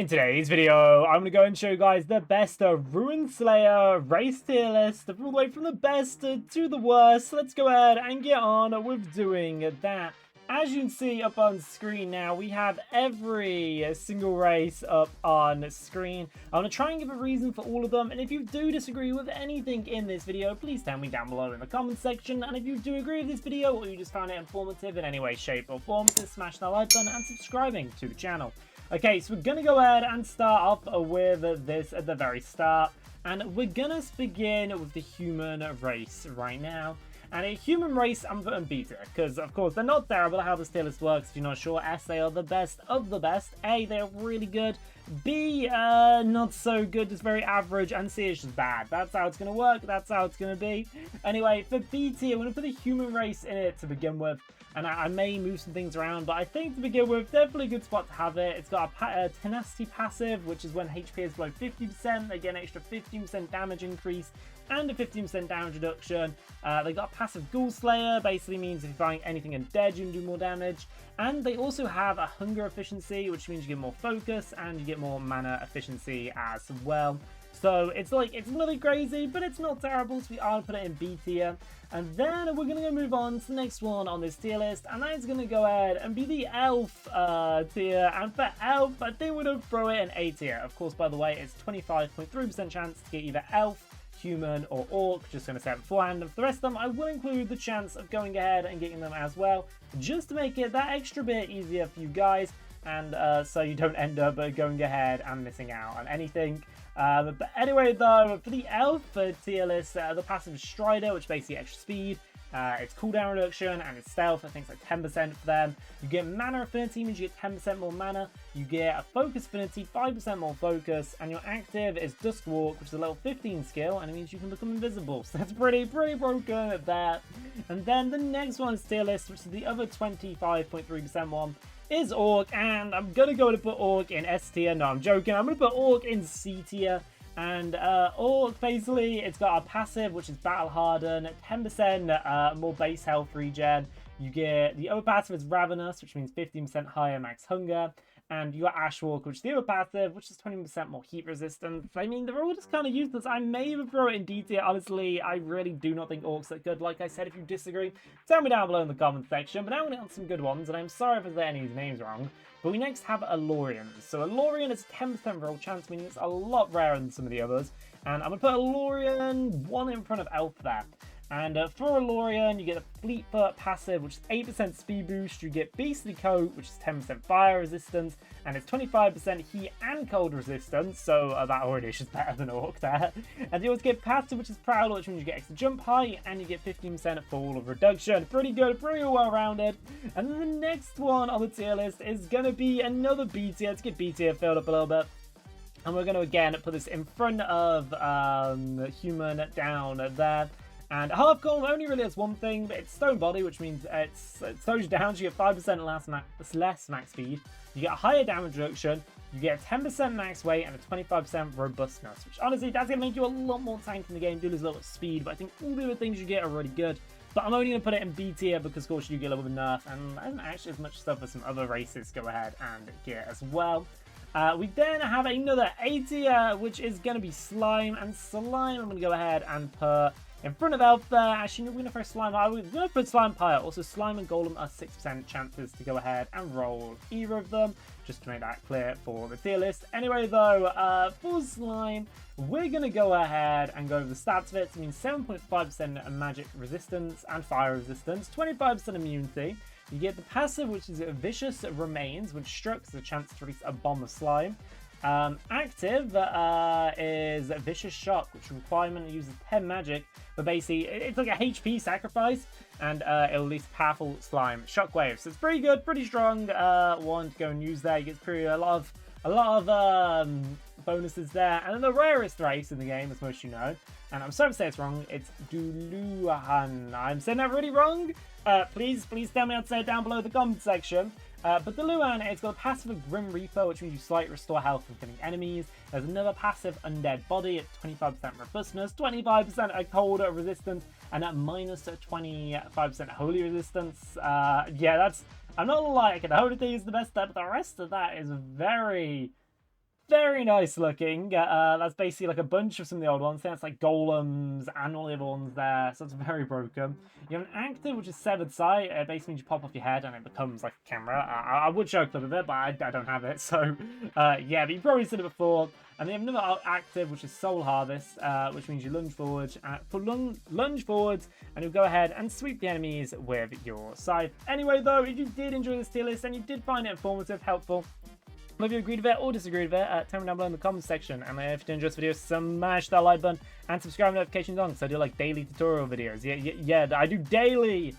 In today's video, I'm going to go and show you guys the best Rune Slayer race tier list, all the way from the best to the worst. Let's go ahead and get on with doing that. As you can see up on screen now, we have every single race up on screen. I'm going to try and give a reason for all of them, and if you do disagree with anything in this video, please tell me down below in the comments section. And if you do agree with this video, or you just found it informative in any way, shape or form, just smash that like button and subscribing to the channel. Okay, so we're going to go ahead and start off with this at the very start. And we're going to begin with the human race right now. And a human race, I'm putting B tier, because of course they're not terrible. How this tier list works, if you're not sure, S, they are the best of the best. A, they're really good. B, not so good, just very average. And C is just bad. That's how it's going to work. That's how it's going to be. Anyway, for B tier, we're going to put the human race in it to begin with. And I may move some things around, but I think to begin with, definitely a good spot to have it. It's got a tenacity passive, which is when HP is below 50%, they get an extra 15% damage increase and a 15% damage reduction. They got a passive Ghoul Slayer, basically means if you're fighting anything undead, you can do more damage. And they also have a hunger efficiency, which means you get more focus and you get more mana efficiency as well. So it's really crazy, but it's not terrible, so we are going to put it in B tier. And then we're going to move on to the next one on this tier list, and that is going to go ahead and be the Elf tier. And for Elf, I think we're going to throw it in A tier. Of course, by the way, it's 25.3% chance to get either Elf, Human, or Orc, just going to say it beforehand. And for the rest of them, I will include the chance of going ahead and getting them as well, just to make it that extra bit easier for you guys. And so you don't end up going ahead and missing out on anything. But anyway, though, for the Elf tier list, the passive is Strider, which basically extra speed. It's cooldown reduction and it's stealth. I think it's like 10% for them. You get mana affinity, means you get 10% more mana. You get a focus affinity, 5% more focus, and your active is Dusk Walk, which is a level 15 skill, and it means you can become invisible. So that's pretty broken at that. And then the next one is tier list, which is the other 25.3% one, is Orc, and I'm gonna go and put Orc in S tier. No, I'm joking. I'm gonna put Orc in C tier. And Orc, basically, it's got a passive, which is Battle Harden, 10% more base health regen. You get the other passive is Ravenous, which means 15% higher max hunger. And you got Ashwalk, which is the other passive, which is 20% more heat resistance. I mean, they're all just kind of useless. I may even throw it in D tier. Honestly, I really do not think Orcs are good. Like I said, if you disagree, tell me down below in the comments section. But now we're going to get on some good ones, and I'm sorry if I say any of these names wrong. But we next have Aelorian. So Aelorian is a 10% roll chance, meaning it's a lot rarer than some of the others. And I'm going to put Aelorian 1 in front of Elf there. And for Aelorian, you get a Fleetfoot passive, which is 8% speed boost. You get Beastly Coat, which is 10% fire resistance, and it's 25% heat and cold resistance. So that already is just better than Orc there. And you also get passive, which is Prowler, which means you get extra jump height, and you get 15% fall of reduction. Pretty good, pretty well-rounded. And then the next one on the tier list is going to be another B tier. Let's get B tier filled up a little bit. And we're going to, again, put this in front of Human down there. And Half Golem only really has one thing, but it's Stone Body, which means it slows you down, so you get 5% less max speed. You get a higher damage reduction, you get 10% max weight, and a 25% robustness, which honestly, that's going to make you a lot more tank in the game, do lose a little bit of speed, but I think all the other things you get are really good. But I'm only going to put it in B tier because, of course, you get a little bit of nerf, and I don't actually as much stuff as some other races go ahead and get as well. We then have another A tier, which is going to be Slime, and Slime I'm going to go ahead and put in front of Elf there. Actually, no, we're going to throw Slime. We're going to put Slime higher. Also, Slime and Golem are 6% chances to go ahead and roll either of them, just to make that clear for the tier list. Anyway, though, for Slime, we're going to go ahead and go over the stats of it. So it means 7.5% magic resistance and fire resistance, 25% immunity. You get the passive, which is Vicious Remains, which strikes the chance to release a bomb of slime. Active is Vicious Shock, which requirement uses 10 magic, but basically it's like a HP sacrifice, and it'll release powerful slime shockwave. So it's pretty good, pretty strong one to go and use there. You get a lot of bonuses there. And then the rarest race in the game, as most of you know, and I'm sorry to say it's wrong, it's Dullahan. I'm saying that really wrong. Please tell me how to say it down below in the comment section. But the Dullahan, it's got a passive of Grim Reaper, which means you slightly restore health from killing enemies. There's another passive Undead Body, it's 25% robustness, 25% cold resistance, and at minus 25% holy resistance. Yeah, that's, I'm not gonna lie, I can hold it is the best step, but the rest of that is very, very nice looking. That's basically like a bunch of some of the old ones. I think that's like golems and all the other ones there. So it's very broken. You have an active, which is severed sight. It basically means you pop off your head and it becomes like a camera. I would show a clip of it, but I don't have it. So yeah, but you've probably seen it before. And then you have another active, which is Soul Harvest, which means you lunge forwards, and you'll go ahead and sweep the enemies with your scythe. Anyway, though, if you did enjoy this tier list and you did find it informative, helpful, whether you agreed with it or disagreed with it, tell me down below in the comments section. And if you did enjoy this video, smash that like button and subscribe notifications on, because I do like daily tutorial videos. Yeah, I do daily